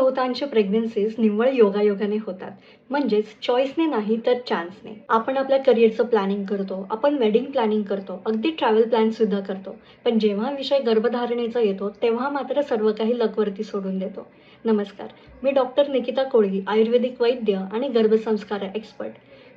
बहुतांश प्रेग्नन्सीज निव्वळ योगायोगाने होतात. म्हणजेच चॉईसने नाही तर चान्सने. आपण आपल्या करिअरचं प्लॅनिंग करतो, आपण वेडिंग प्लॅनिंग करतो, अगदी ट्रॅव्हल प्लॅन सुद्धा करतो. पण जेव्हा विषय गर्भधारणेचा येतो तेव्हा मात्र सर्व काही लकवरती सोडून देतो. नमस्कार, मी डॉक्टर निकिता कोळी, आयुर्वेदिक वैद्य आणि गर्भसंस्कार एक्सपर्ट.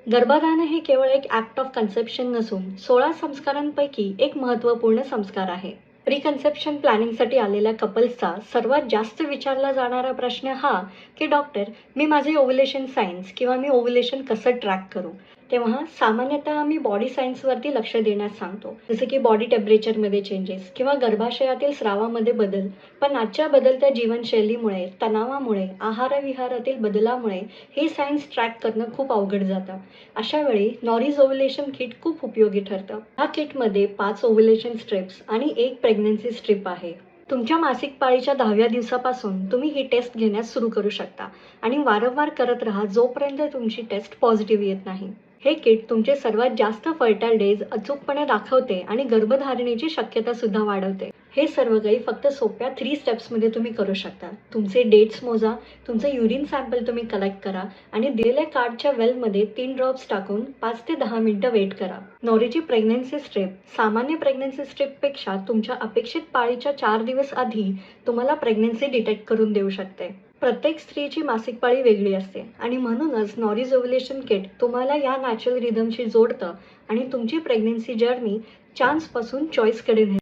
गर्भधारण हे केवळ एक ॲक्ट ऑफ कन्सेप्शन नसून 16 संस्कारांपैकी एक महत्त्वपूर्ण संस्कार आहे. प्री कन्सेप्शन प्लॅनिंगसाठी आलेल्या कपल्सचा सर्वात जास्त विचारला जाणारा प्रश्न हा की डॉक्टर, मी माझे ओव्युलेशन सायन्स किंवा मी ओव्युलेशन कसं ट्रॅक करू. तेव्हा सामान्यतः आम्ही बॉडी सायन्सवरती लक्ष देण्यास सांगतो, जसं की बॉडी टेम्परेचरमध्ये चेंजेस किंवा गर्भाशयातील स्रावामध्ये बदल. पण आजच्या बदलत्या जीवनशैलीमुळे, तणावामुळे, आहारविहारातील बदलामुळे हे सायन्स ट्रॅक करणं खूप अवघड जातं. अशा वेळी नॉरीज ओव्युलेशन किट खूप उपयोगी ठरतं. या किटमध्ये 5 ओव्युलेशन स्ट्रिप्स आणि 1 प्रेग्नन्सी स्ट्रिप आहे. तुमच्या मासिक पाळीच्या 10व्या दिवसापासून तुम्ही ही टेस्ट घेण्यास सुरू करू शकता आणि वारंवार करत राहा जोपर्यंत तुमची टेस्ट पॉझिटिव्ह येत नाही. हे किट तुमचे सर्वात जास्त फर्टाईल डेज अचूकपणे दाखवते आणि गर्भधारणेची शक्यता सुद्धा वाढवते. हे सर्व काही फक्त सोप्या 3 स्टेप्समध्ये तुम्ही करू शकता. तुमचे डेट्स मोजा, तुमचं युरिन सॅम्पल तुम्ही कलेक्ट करा आणि दिलेल्या कार्डच्या वेलमध्ये 3 ड्रॉप्स टाकून 5 ते 10 मिनिटं वेट करा. नॉरीची प्रेग्नन्सी स्ट्रिप सामान्य प्रेग्नन्सी स्ट्रिपपेक्षा तुमच्या अपेक्षित पाळीच्या 4 दिवस आधी तुम्हाला प्रेग्नन्सी डिटेक्ट करून देऊ शकते. प्रत्येक स्त्रीची मासिक पाळी वेगळी असते आणि म्हणूनच नॉरीज ओव्युलेशन किट तुम्हाला या नॅचरल रिदमशी जोडतं आणि तुमची प्रेग्नन्सी जर्नी चान्सपासून चॉईसकडे नेते.